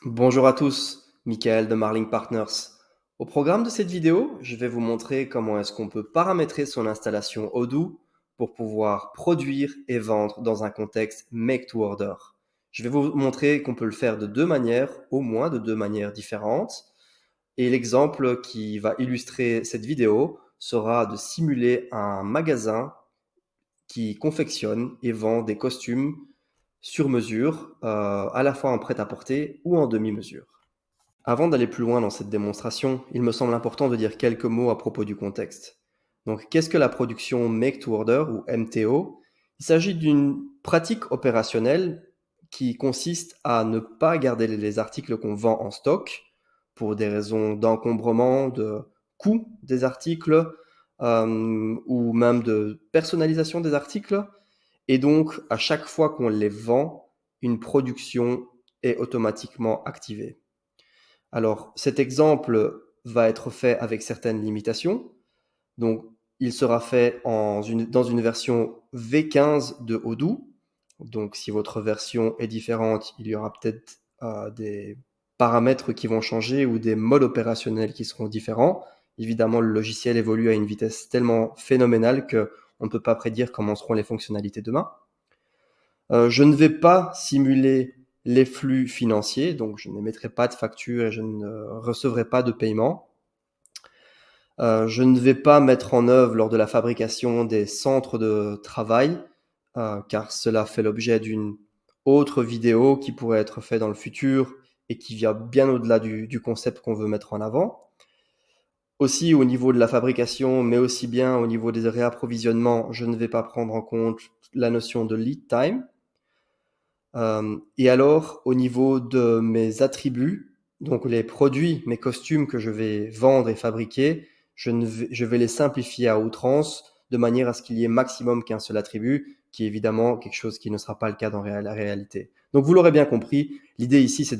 Bonjour à tous, Michael de Marling Partners. Au programme de cette vidéo, je vais vous montrer comment est-ce qu'on peut paramétrer son installation Odoo pour pouvoir produire et vendre dans un contexte Make to Order. Je vais vous montrer qu'on peut le faire de deux manières, au moins de deux manières différentes. Et l'exemple qui va illustrer cette vidéo sera de simuler un magasin qui confectionne et vend des costumes sur mesure, à la fois en prêt-à-porter ou en demi-mesure. Avant d'aller plus loin dans cette démonstration, il me semble important de dire quelques mots à propos du contexte. Donc, qu'est-ce que la production Make to Order ou MTO? Il s'agit d'une pratique opérationnelle qui consiste à ne pas garder les articles qu'on vend en stock pour des raisons d'encombrement, de coût des articles ou même de personnalisation des articles. Et donc, à chaque fois qu'on les vend, une production est automatiquement activée. Alors, cet exemple va être fait avec certaines limitations. Donc, il sera fait dans une version V15 de Odoo. Donc, si votre version est différente, il y aura peut-être des paramètres qui vont changer ou des modes opérationnels qui seront différents. Évidemment, le logiciel évolue à une vitesse tellement phénoménale qu'on ne peut pas prédire comment seront les fonctionnalités demain. Je ne vais pas simuler les flux financiers, donc je n'émettrai pas de facture et je ne recevrai pas de paiement. Je ne vais pas mettre en œuvre lors de la fabrication des centres de travail, car cela fait l'objet d'une autre vidéo qui pourrait être faite dans le futur et qui vient bien au-delà du concept qu'on veut mettre en avant. Aussi au niveau de la fabrication, mais aussi bien au niveau des réapprovisionnements, je ne vais pas prendre en compte la notion de lead time. Et alors, au niveau de mes attributs, donc les produits, mes costumes que je vais vendre et fabriquer, je vais les simplifier à outrance de manière à ce qu'il y ait maximum qu'un seul attribut, qui est évidemment quelque chose qui ne sera pas le cas dans la réalité. Donc vous l'aurez bien compris, l'idée ici c'est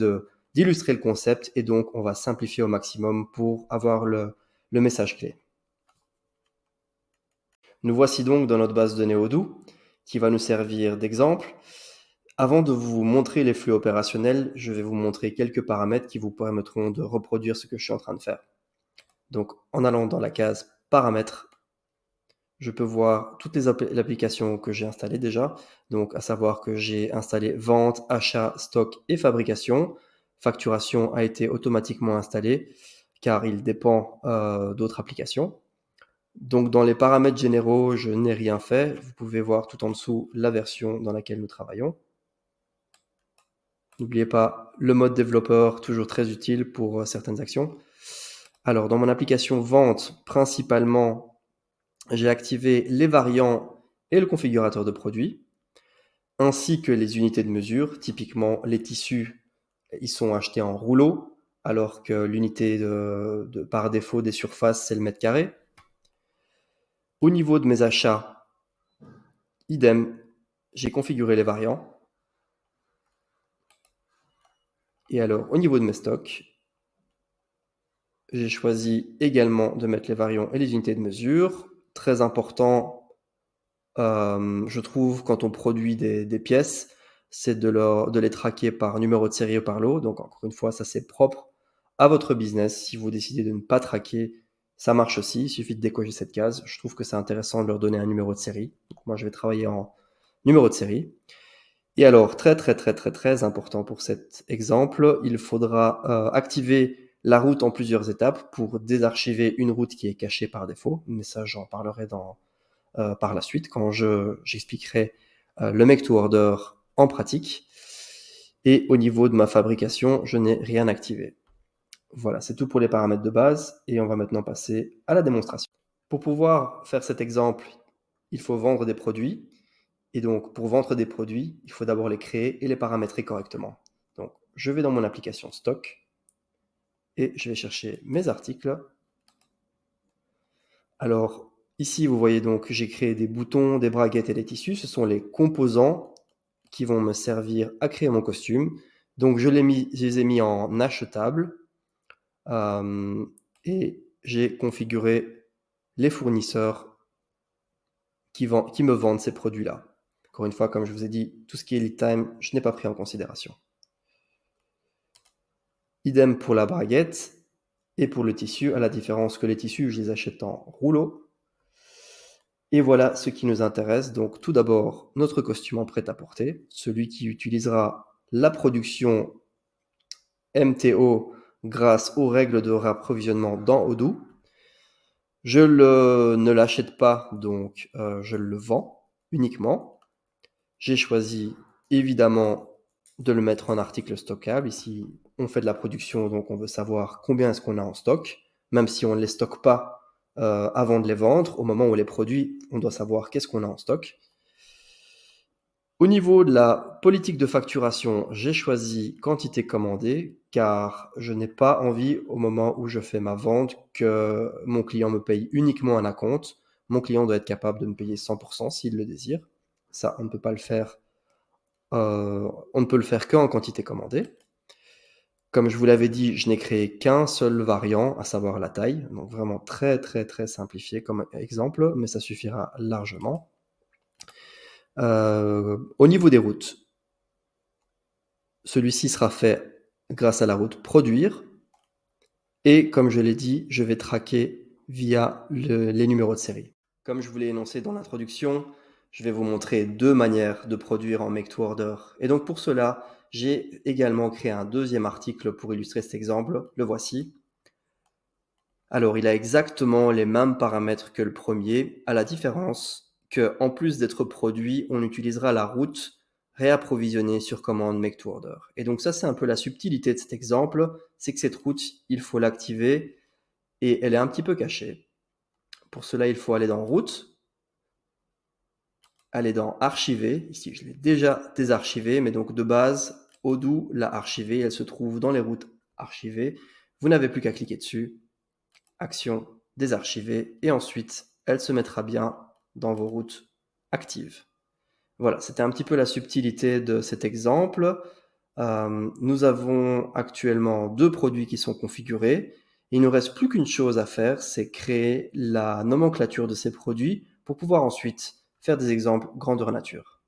d'illustrer le concept et donc on va simplifier au maximum pour avoir le message clé. Nous voici donc dans notre base de données Odoo qui va nous servir d'exemple. Avant de vous montrer les flux opérationnels, je vais vous montrer quelques paramètres qui vous permettront de reproduire ce que je suis en train de faire. Donc, en allant dans la case paramètres, je peux voir toutes les applications que j'ai installées déjà. Donc, à savoir que j'ai installé vente, achat, stock et fabrication. Facturation a été automatiquement installée car il dépend d'autres applications. Donc, dans les paramètres généraux, je n'ai rien fait. Vous pouvez voir tout en dessous la version dans laquelle nous travaillons. N'oubliez pas le mode développeur, toujours très utile pour certaines actions. Alors, dans mon application vente, principalement, j'ai activé les variants et le configurateur de produits, ainsi que les unités de mesure. Typiquement, les tissus, ils sont achetés en rouleau, alors que l'unité par défaut des surfaces, c'est le mètre carré. Au niveau de mes achats, idem, j'ai configuré les variants. Et alors, au niveau de mes stocks, j'ai choisi également de mettre les variants et les unités de mesure. Très important, je trouve, quand on produit des pièces, c'est de les traquer par numéro de série ou par lot. Donc, encore une fois, ça c'est propre à votre business. Si vous décidez de ne pas traquer, ça marche aussi. Il suffit de décocher cette case. Je trouve que c'est intéressant de leur donner un numéro de série. Donc, moi, je vais travailler en numéro de série. Et alors, très, très, très, très, très important pour cet exemple, il faudra activer la route en plusieurs étapes pour désarchiver une route qui est cachée par défaut. Mais ça, j'en parlerai par la suite quand j'expliquerai le make to order en pratique. Et au niveau de ma fabrication, je n'ai rien activé. Voilà, c'est tout pour les paramètres de base et on va maintenant passer à la démonstration. Pour pouvoir faire cet exemple, il faut vendre des produits. Et donc, pour vendre des produits, il faut d'abord les créer et les paramétrer correctement. Donc, je vais dans mon application stock et je vais chercher mes articles. Alors, ici, vous voyez donc, j'ai créé des boutons, des braguettes et des tissus. Ce sont les composants qui vont me servir à créer mon costume. Donc, je les ai mis en achetable et j'ai configuré les fournisseurs qui me vendent ces produits-là. Encore une fois, comme je vous ai dit, tout ce qui est lead time, je n'ai pas pris en considération. Idem pour la baguette et pour le tissu, à la différence que les tissus, je les achète en rouleau. Et voilà ce qui nous intéresse. Donc tout d'abord, notre costume en prêt-à-porter, celui qui utilisera la production MTO grâce aux règles de réapprovisionnement dans Odoo. Ne l'achète pas, donc je le vends uniquement. J'ai choisi évidemment de le mettre en article stockable. Ici, on fait de la production, donc on veut savoir combien est-ce qu'on a en stock. Même si on ne les stocke pas avant de les vendre, au moment où on les produit, on doit savoir qu'est-ce qu'on a en stock. Au niveau de la politique de facturation, j'ai choisi quantité commandée car je n'ai pas envie au moment où je fais ma vente que mon client me paye uniquement un acompte. Mon client doit être capable de me payer 100% s'il le désire. Ça, on ne peut pas le faire. On ne peut le faire qu'en quantité commandée. Comme je vous l'avais dit, je n'ai créé qu'un seul variant, à savoir la taille. Donc vraiment très très très simplifié comme exemple, mais ça suffira largement. Au niveau des routes, celui-ci sera fait grâce à la route produire. Et comme je l'ai dit, je vais traquer via les numéros de série. Comme je vous l'ai énoncé dans l'introduction, je vais vous montrer deux manières de produire en Make to Order. Et donc pour cela, j'ai également créé un deuxième article pour illustrer cet exemple. Le voici. Alors, il a exactement les mêmes paramètres que le premier, à la différence que, en plus d'être produit, on utilisera la route réapprovisionnée sur commande Make to Order. Et donc ça, c'est un peu la subtilité de cet exemple, c'est que cette route, il faut l'activer et elle est un petit peu cachée. Pour cela, il faut aller dans Route, aller dans Archiver. Ici, je l'ai déjà désarchivé, mais donc de base, Odoo l'a archivé. Elle se trouve dans les routes archivées. Vous n'avez plus qu'à cliquer dessus. Action, désarchiver, et ensuite, elle se mettra bien dans vos routes actives. Voilà, c'était un petit peu la subtilité de cet exemple. Nous avons actuellement deux produits qui sont configurés. Il ne nous reste plus qu'une chose à faire, c'est créer la nomenclature de ces produits pour pouvoir ensuite faire des exemples grandeur nature.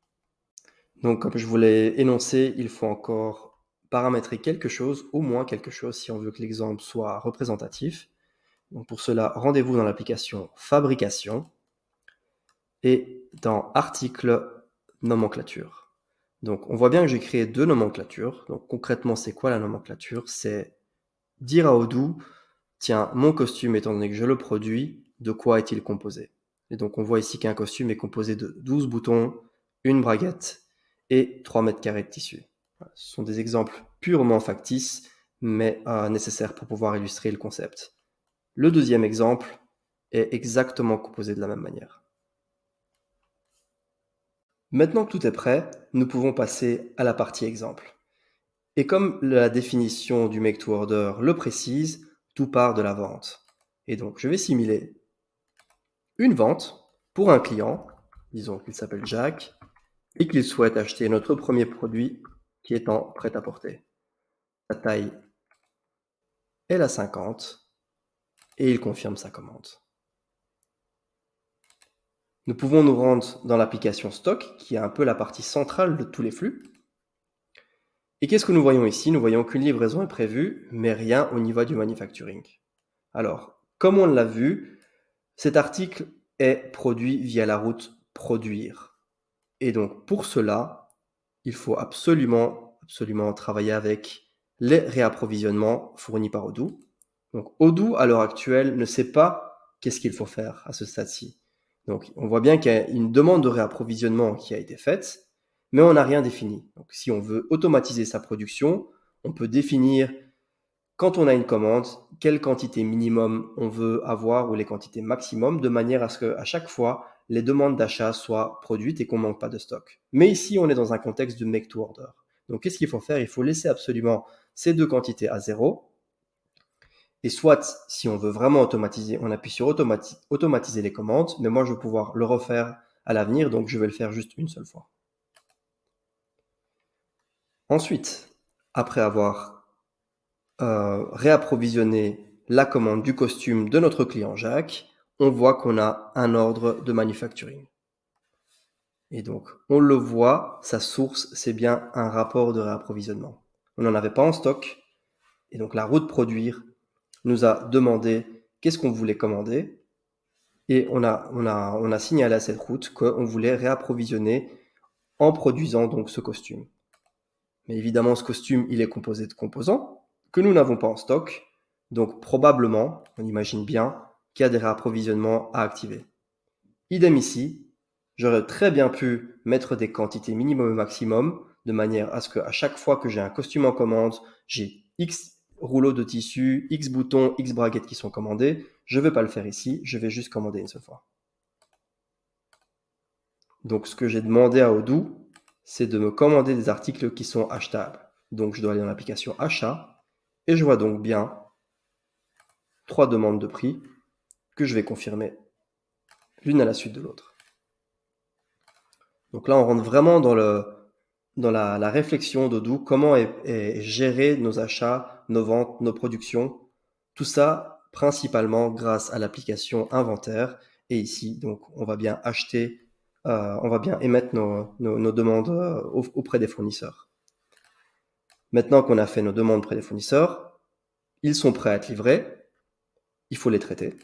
Donc, comme je vous l'ai énoncé, il faut encore paramétrer quelque chose, au moins quelque chose, si on veut que l'exemple soit représentatif. Donc pour cela, rendez-vous dans l'application Fabrication et dans Article Nomenclature. Donc on voit bien que j'ai créé deux nomenclatures. Donc concrètement, c'est quoi la nomenclature? C'est dire à Odoo, tiens, mon costume, étant donné que je le produis, de quoi est-il composé? Et donc on voit ici qu'un costume est composé de 12 boutons, une braguette et 3 mètres carrés de tissu. Ce sont des exemples purement factices, mais nécessaires pour pouvoir illustrer le concept. Le deuxième exemple est exactement composé de la même manière. Maintenant que tout est prêt, nous pouvons passer à la partie exemple. Et comme la définition du Make to Order le précise, tout part de la vente. Et donc, je vais simuler une vente pour un client, disons qu'il s'appelle Jack, et qu'il souhaite acheter notre premier produit qui est en prêt-à-porter. Sa taille est la 50 et il confirme sa commande. Nous pouvons nous rendre dans l'application Stock, qui est un peu la partie centrale de tous les flux. Et qu'est-ce que nous voyons ici? Nous voyons qu'une livraison est prévue, mais rien au niveau du manufacturing. Alors, comme on l'a vu, cet article est produit via la route produire. Et donc, pour cela, il faut absolument travailler avec les réapprovisionnements fournis par Odoo. Donc, Odoo, à l'heure actuelle, ne sait pas qu'est-ce qu'il faut faire à ce stade-ci. Donc, on voit bien qu'il y a une demande de réapprovisionnement qui a été faite, mais on n'a rien défini. Donc, si on veut automatiser sa production, on peut définir, quand on a une commande, quelle quantité minimum on veut avoir ou les quantités maximum, de manière à ce qu'à chaque fois, les demandes d'achat soient produites et qu'on ne manque pas de stock. Mais ici, on est dans un contexte de make to order. Donc, qu'est-ce qu'il faut faire? Il faut laisser absolument ces deux quantités à zéro. Et soit, si on veut vraiment automatiser, on appuie sur automatiser les commandes, mais moi, je vais pouvoir le refaire à l'avenir, donc je vais le faire juste une seule fois. Ensuite, après avoir réapprovisionné la commande du costume de notre client Jacques, on voit qu'on a un ordre de manufacturing. Et donc, on le voit, sa source, c'est bien un rapport de réapprovisionnement. On n'en avait pas en stock, Et donc la route produire nous a demandé qu'est-ce qu'on voulait commander. Et on a signalé à cette route qu'on voulait réapprovisionner en produisant donc ce costume. Mais évidemment, ce costume, il est composé de composants que nous n'avons pas en stock. Donc probablement, on imagine bien, qu'il y a des réapprovisionnements à activer. Idem ici, j'aurais très bien pu mettre des quantités minimum et maximum, de manière à ce qu'à chaque fois que j'ai un costume en commande, j'ai X rouleaux de tissu, X boutons, X braguettes qui sont commandés. Je ne vais pas le faire ici, je vais juste commander une seule fois. Donc ce que j'ai demandé à Odoo, c'est de me commander des articles qui sont achetables. Donc je dois aller dans l'application achat, et je vois donc bien 3 demandes de prix que je vais confirmer l'une à la suite de l'autre. Donc là, on rentre vraiment dans la réflexion d'Odoo, comment est gérer nos achats, nos ventes, nos productions. Tout ça, principalement grâce à l'application Inventaire. Et ici, donc, on va bien acheter, on va bien émettre nos demandes auprès des fournisseurs. Maintenant qu'on a fait nos demandes auprès des fournisseurs, ils sont prêts à être livrés. Il faut les traiter.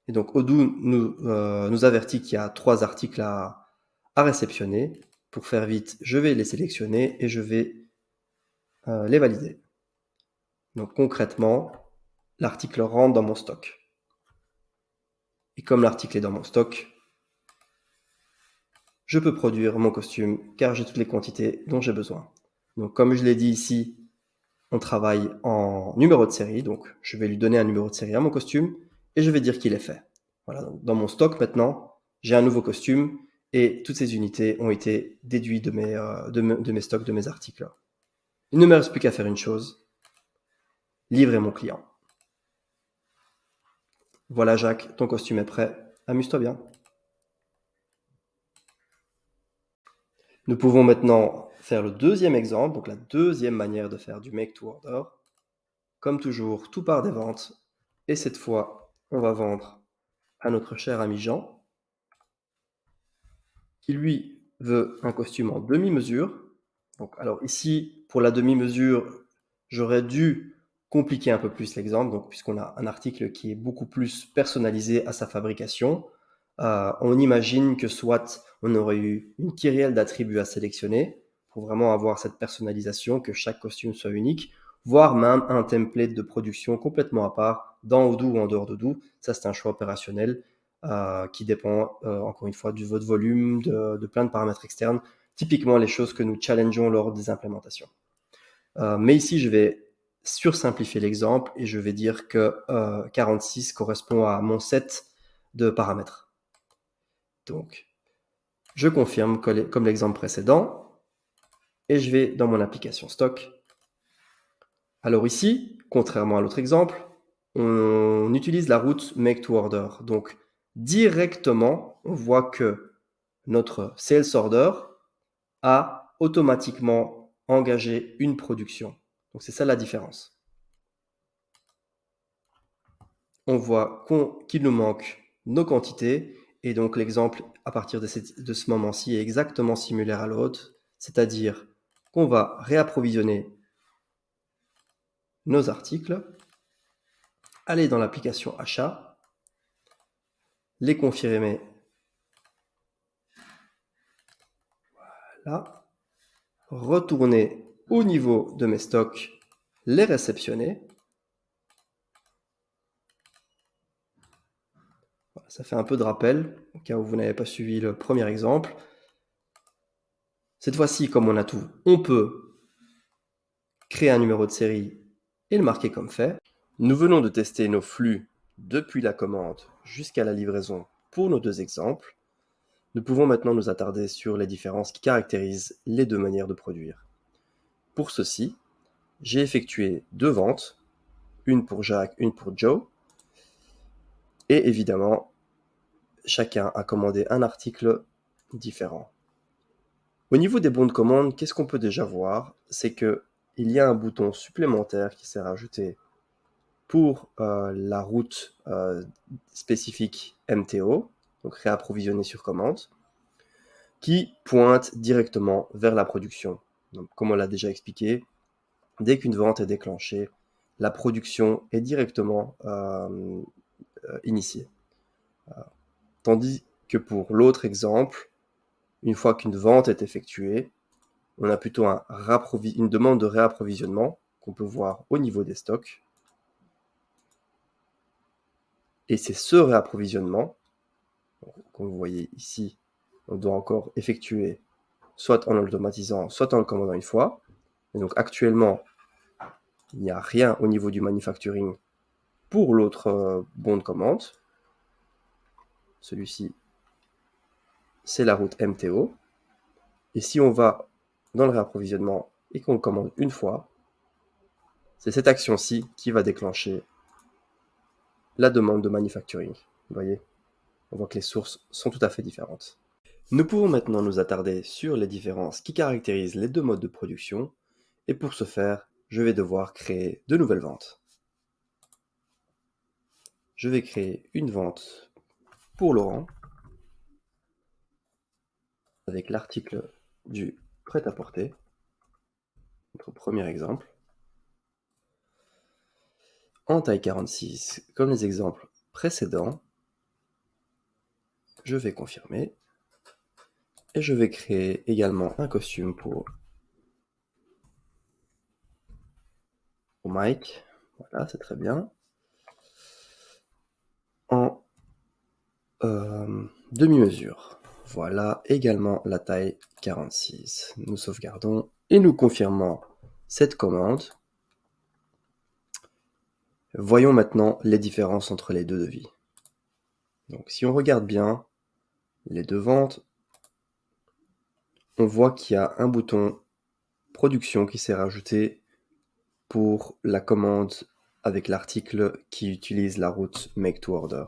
Et donc, Odoo nous avertit qu'il y a 3 articles à réceptionner. Pour faire vite, je vais les sélectionner et je vais les valider. Donc concrètement, l'article rentre dans mon stock. Et comme l'article est dans mon stock, je peux produire mon costume car j'ai toutes les quantités dont j'ai besoin. Donc comme je l'ai dit ici, on travaille en numéro de série. Donc je vais lui donner un numéro de série à mon costume et je vais dire qu'il est fait. Voilà, donc dans mon stock maintenant, j'ai un nouveau costume et toutes ces unités ont été déduites de mes stocks, de mes articles. Il ne me reste plus qu'à faire une chose, livrer mon client. Voilà Jacques, ton costume est prêt, amuse-toi bien. Nous pouvons maintenant faire le deuxième exemple, donc la deuxième manière de faire du make to order. Comme toujours, tout part des ventes. Et cette fois, on va vendre à notre cher ami Jean, qui lui veut un costume en demi-mesure. Donc, alors ici, pour la demi-mesure, j'aurais dû compliquer un peu plus l'exemple, donc puisqu'on a un article qui est beaucoup plus personnalisé à sa fabrication. On imagine que soit on aurait eu une kyrielle d'attributs à sélectionner pour vraiment avoir cette personnalisation, que chaque costume soit unique, voire même un template de production complètement à part dans Odoo ou en dehors d'Odoo. Ça, c'est un choix opérationnel qui dépend, encore une fois, de votre volume, de plein de paramètres externes, typiquement les choses que nous challengeons lors des implémentations. Mais ici, je vais sursimplifier l'exemple et je vais dire que 46 correspond à mon set de paramètres. Donc, je confirme comme l'exemple précédent et je vais dans mon application stock. Alors ici, contrairement à l'autre exemple, on utilise la route make to order. Donc, directement, on voit que notre sales order a automatiquement engagé une production. Donc, c'est ça la différence. On voit qu'il nous manque nos quantités. Et donc l'exemple à partir de ce moment-ci est exactement similaire à l'autre, c'est-à-dire qu'on va réapprovisionner nos articles, aller dans l'application achat, les confirmer, voilà, retourner au niveau de mes stocks, les réceptionner. Voilà, ça fait un peu de rappel, au cas où vous n'avez pas suivi le premier exemple. Cette fois-ci, comme on a tout, on peut créer un numéro de série et le marquer comme fait. Nous venons de tester nos flux depuis la commande jusqu'à la livraison pour nos 2 exemples. Nous pouvons maintenant nous attarder sur les différences qui caractérisent les 2 manières de produire. Pour ceci, j'ai effectué 2 ventes, une pour Jacques, une pour Joe, et évidemment, chacun a commandé un article différent. Au niveau des bons de commande, qu'est-ce qu'on peut déjà voir? C'est qu'il y a un bouton supplémentaire qui s'est rajouté pour la route spécifique MTO, donc réapprovisionner sur commande, qui pointe directement vers la production. Donc, comme on l'a déjà expliqué, dès qu'une vente est déclenchée, la production est directement initiée. Tandis que pour l'autre exemple, une fois qu'une vente est effectuée, on a plutôt une demande de réapprovisionnement qu'on peut voir au niveau des stocks. Et c'est ce réapprovisionnement, comme vous voyez ici, on doit encore effectuer soit en l'automatisant, soit en le commandant une fois. Et donc actuellement, il n'y a rien au niveau du manufacturing pour l'autre bon de commande. Celui-ci, c'est la route MTO. Et si on va dans le réapprovisionnement et qu'on le commande une fois, c'est cette action-ci qui va déclencher la demande de manufacturing. Vous voyez, on voit que les sources sont tout à fait différentes. Nous pouvons maintenant nous attarder sur les différences qui caractérisent les deux modes de production, et pour ce faire, je vais devoir créer de nouvelles ventes. Je vais créer une vente pour Laurent, avec l'article du prêt-à-porter, notre premier exemple, en taille 46, comme les exemples précédents. Je vais confirmer, et je vais créer également un costume pour Mike. Voilà, c'est très bien. En demi-mesure. Voilà également la taille 46. Nous sauvegardons et nous confirmons cette commande. Voyons maintenant les différences entre les deux devis. Donc si on regarde bien les deux ventes, on voit qu'il y a un bouton production qui s'est rajouté pour la commande avec l'article qui utilise la route Make to Order,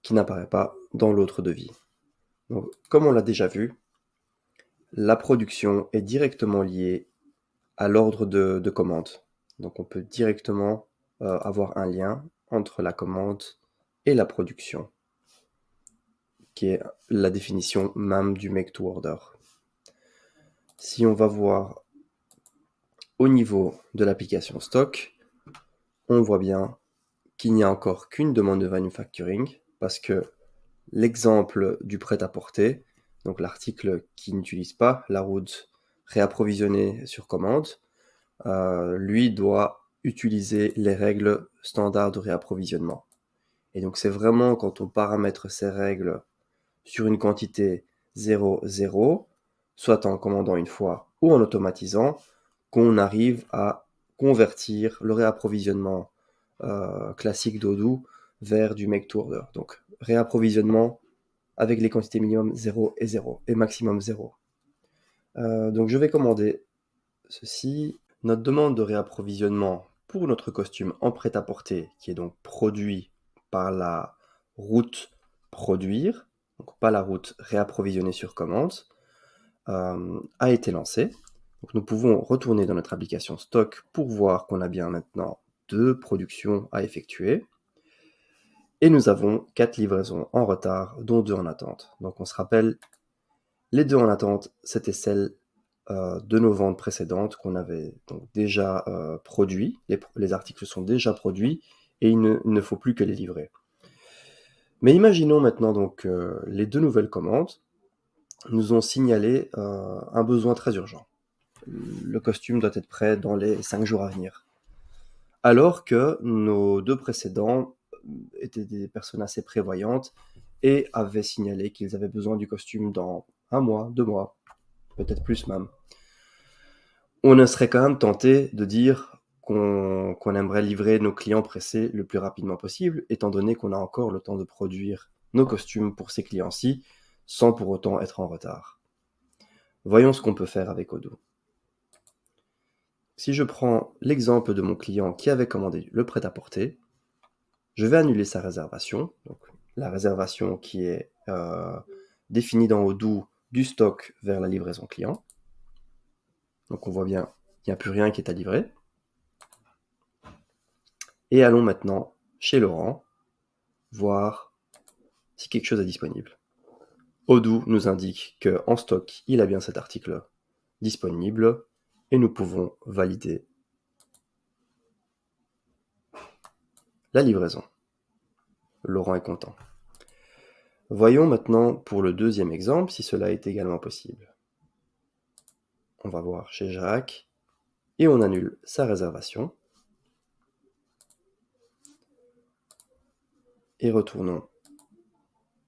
qui n'apparaît pas dans l'autre devis. Donc, comme on l'a déjà vu, la production est directement liée à l'ordre de commande. Donc on peut directement avoir un lien entre la commande et la production, qui est la définition même du make to order. Si on va voir au niveau de l'application stock, on voit bien qu'il n'y a encore qu'une demande de manufacturing, parce que l'exemple du prêt-à-porter, donc l'article qui n'utilise pas la route réapprovisionnée sur commande, lui doit utiliser les règles standards de réapprovisionnement. Et donc c'est vraiment quand on paramètre ces règles sur une quantité 0, 0, soit en commandant une fois ou en automatisant, qu'on arrive à convertir le réapprovisionnement classique d'Odoo vers du make to order. Donc réapprovisionnement avec les quantités minimum 0 et 0 et maximum 0. Donc je vais commander ceci. Notre demande de réapprovisionnement pour notre costume en prêt-à-porter, qui est donc produit par la route produire, donc pas la route réapprovisionner sur commande, a été lancée. Donc nous pouvons retourner dans notre application stock pour voir qu'on a bien maintenant 2 productions à effectuer. Et nous avons 4 livraisons en retard, dont 2 en attente. Donc on se rappelle, les 2 en attente, c'était celles de nos ventes précédentes qu'on avait donc déjà produits. Les articles sont déjà produits et il ne faut plus que les livrer. Mais imaginons maintenant donc les 2 nouvelles commandes nous ont signalé un besoin très urgent. Le costume doit être prêt dans les 5 jours à venir. Alors que nos 2 précédents étaient des personnes assez prévoyantes et avaient signalé qu'ils avaient besoin du costume dans 1 mois, 2 mois, peut-être plus même. On serait quand même tenté de dire qu'on aimerait livrer nos clients pressés le plus rapidement possible, étant donné qu'on a encore le temps de produire nos costumes pour ces clients-ci, sans pour autant être en retard. Voyons ce qu'on peut faire avec Odoo. Si je prends l'exemple de mon client qui avait commandé le prêt-à-porter, je vais annuler sa réservation, donc la réservation qui est définie dans Odoo du stock vers la livraison client. Donc on voit bien, il n'y a plus rien qui est à livrer. Et allons maintenant chez Laurent, voir si quelque chose est disponible. Odoo nous indique qu'en stock, il a bien cet article disponible et nous pouvons valider la livraison. Laurent est content. Voyons maintenant pour le deuxième exemple si cela est également possible. On va voir chez Jacques et on annule sa réservation. Et retournons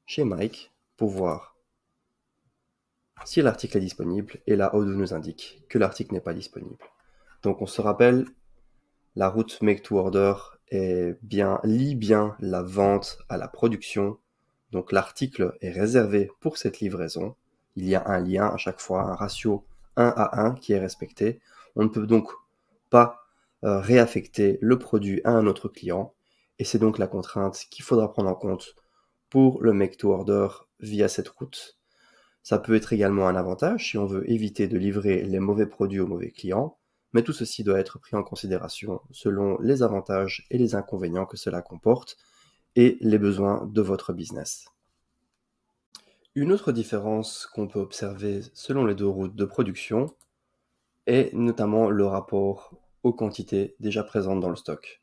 chez Mike pour voir si l'article est disponible. Et là, Odoo nous indique que l'article n'est pas disponible. Donc on se rappelle, la route Make to Order lie bien la vente à la production. Donc l'article est réservé pour cette livraison. Il y a un lien à chaque fois, un ratio 1:1 qui est respecté. On ne peut donc pas réaffecter le produit à un autre client. Et c'est donc la contrainte qu'il faudra prendre en compte pour le Make to Order via cette route. Ça peut être également un avantage si on veut éviter de livrer les mauvais produits aux mauvais clients, mais tout ceci doit être pris en considération selon les avantages et les inconvénients que cela comporte et les besoins de votre business. Une autre différence qu'on peut observer selon les deux routes de production est notamment le rapport aux quantités déjà présentes dans le stock.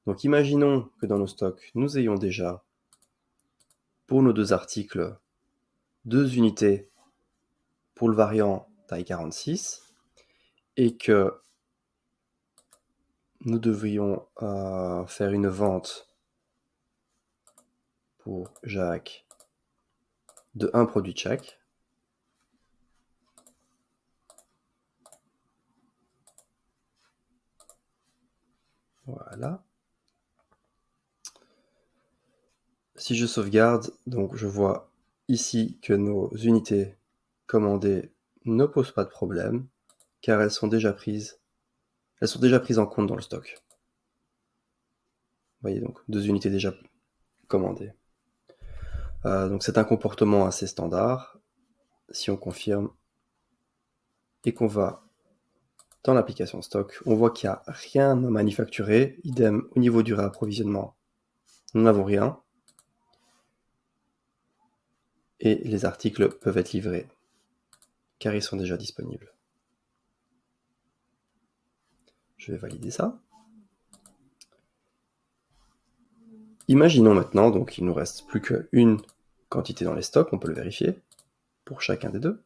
Donc imaginons que dans nos stocks, nous ayons déjà, pour nos deux articles, 2 unités pour le variant taille 46 et que nous devrions faire une vente pour Jacques de un produit de chaque. Voilà. Si je sauvegarde, donc je vois ici que nos unités commandées ne posent pas de problème car elles sont déjà prises en compte dans le stock. Vous voyez donc 2 unités déjà commandées. Donc c'est un comportement assez standard. Si on confirme et qu'on va dans l'application stock, on voit qu'il n'y a rien à manufacturer. Idem au niveau du réapprovisionnement, nous n'avons rien. Et les articles peuvent être livrés car ils sont déjà disponibles. Je vais valider ça. Imaginons maintenant, donc il ne nous reste plus qu'une quantité dans les stocks, on peut le vérifier pour chacun des deux.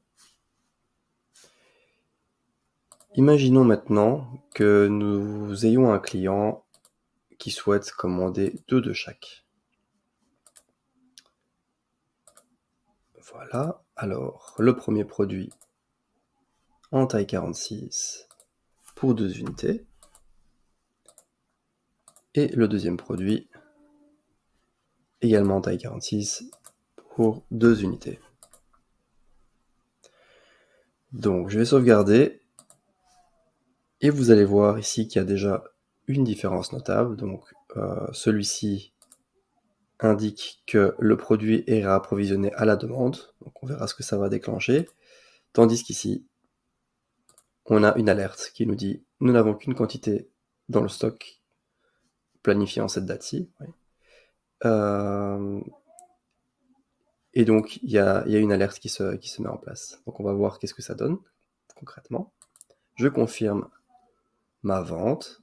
Imaginons maintenant que nous ayons un client qui souhaite commander 2 de chaque. Voilà, alors le premier produit en taille 46 pour 2 unités. Et le deuxième produit également en taille 46 pour 2 unités. Donc je vais sauvegarder et vous allez voir ici qu'il y a déjà une différence notable. Donc celui-ci indique que le produit est réapprovisionné à la demande. Donc on verra ce que ça va déclencher. Tandis qu'ici, on a une alerte qui nous dit « Nous n'avons qu'une quantité dans le stock planifiée en cette date-ci. » Et donc, il y a une alerte qui se met en place. Donc on va voir qu'est-ce que ça donne concrètement. Je confirme ma vente.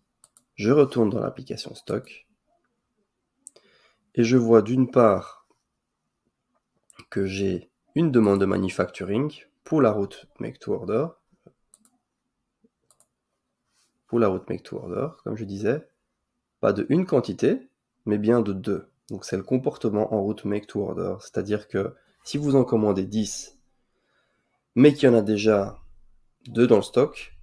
Je retourne dans l'application stock. Et je vois d'une part que j'ai une demande de manufacturing pour la route Make to Order. Pour la route Make to Order, comme je disais, pas de une quantité, mais bien de 2. Donc c'est le comportement en route Make to Order. C'est-à-dire que si vous en commandez 10, mais qu'il y en a déjà 2 dans le stock,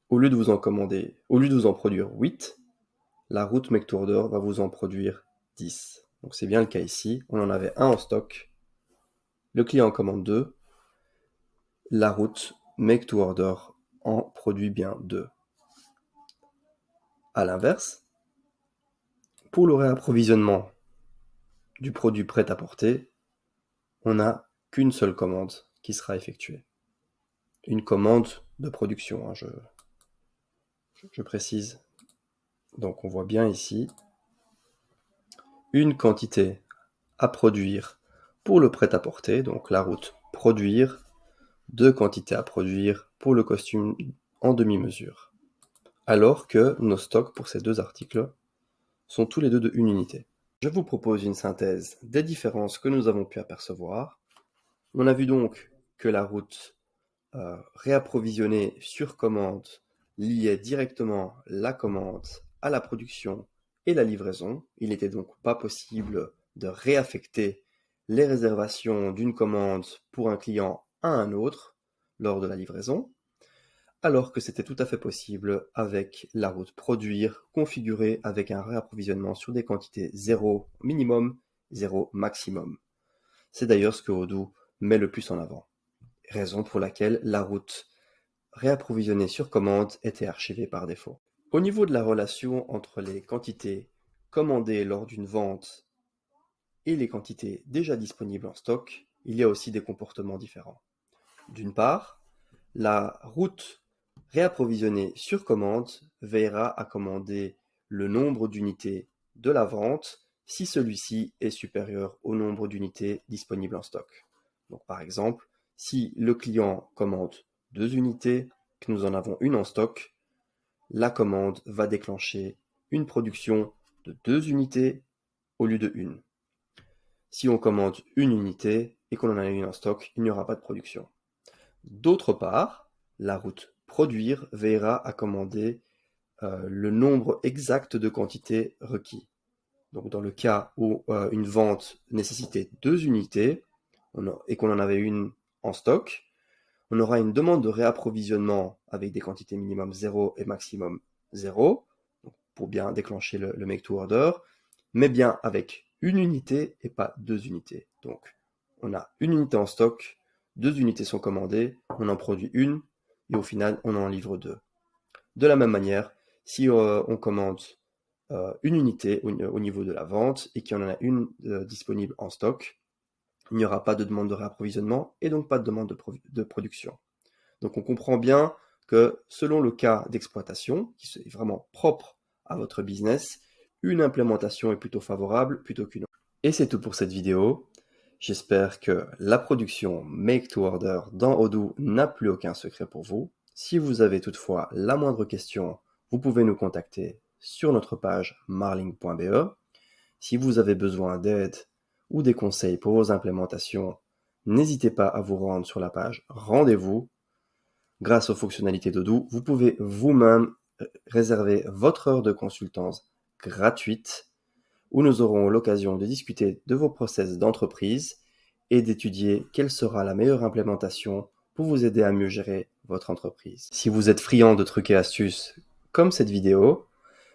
au lieu de vous en produire 8, la route Make to Order va vous en produire 10. Donc c'est bien le cas ici. On en avait un en stock. Le client en commande 2. La route Make to Order en produit bien 2. A l'inverse, pour le réapprovisionnement du produit prêt à porter, on n'a qu'une seule commande qui sera effectuée. Une commande de production, hein, je précise. Donc on voit bien ici une quantité à produire pour le prêt-à-porter, donc la route produire, 2 quantités à produire pour le costume en demi-mesure. Alors que nos stocks pour ces 2 articles sont tous les deux de 1 unité. Je vous propose une synthèse des différences que nous avons pu apercevoir. On a vu donc que la route réapprovisionnée sur commande liait directement la commande à la production et la livraison. Il n'était donc pas possible de réaffecter les réservations d'une commande pour un client à un autre lors de la livraison, alors que c'était tout à fait possible avec la route produire configurée avec un réapprovisionnement sur des quantités 0 minimum, 0 maximum. C'est d'ailleurs ce que Odoo met le plus en avant, raison pour laquelle la route réapprovisionnée sur commande était archivée par défaut. Au niveau de la relation entre les quantités commandées lors d'une vente et les quantités déjà disponibles en stock, il y a aussi des comportements différents. D'une part, la route réapprovisionnée sur commande veillera à commander le nombre d'unités de la vente si celui-ci est supérieur au nombre d'unités disponibles en stock. Donc, par exemple, si le client commande 2 unités, que nous en avons une en stock, la commande va déclencher une production de 2 unités au lieu de 1. Si on commande une unité et qu'on en a une en stock, il n'y aura pas de production. D'autre part, la route produire veillera à commander le nombre exact de quantités requis. Donc dans le cas où une vente nécessitait 2 unités et qu'on en avait une en stock, on aura une demande de réapprovisionnement avec des quantités minimum 0 et maximum 0, pour bien déclencher le make to order, mais bien avec une unité et pas 2 unités. Donc on a une unité en stock, 2 unités sont commandées, on en produit une et au final on en livre 2. De la même manière, si on commande une unité au niveau de la vente et qu'il y en a une disponible en stock, il n'y aura pas de demande de réapprovisionnement et donc pas de demande de production. Donc on comprend bien que selon le cas d'exploitation, qui est vraiment propre à votre business, une implémentation est plutôt favorable plutôt qu'une autre. Et c'est tout pour cette vidéo. J'espère que la production Make to Order dans Odoo n'a plus aucun secret pour vous. Si vous avez toutefois la moindre question, vous pouvez nous contacter sur notre page marling.be. Si vous avez besoin d'aide ou des conseils pour vos implémentations, n'hésitez pas à vous rendre sur la page Rendez-vous. Grâce aux fonctionnalités d'Odoo, vous pouvez vous-même réserver votre heure de consultance gratuite où nous aurons l'occasion de discuter de vos process d'entreprise et d'étudier quelle sera la meilleure implémentation pour vous aider à mieux gérer votre entreprise. Si vous êtes friand de trucs et astuces comme cette vidéo,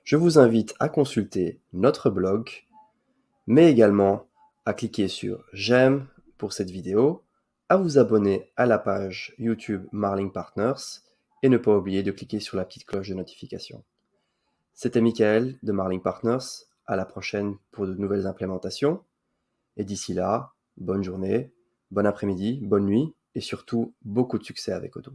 je vous invite à consulter notre blog, mais également à cliquer sur j'aime pour cette vidéo, à vous abonner à la page YouTube Marling Partners et ne pas oublier de cliquer sur la petite cloche de notification. C'était Michael de Marling Partners. À la prochaine pour de nouvelles implémentations. Et d'ici là, bonne journée, bon après-midi, bonne nuit et surtout beaucoup de succès avec Odoo.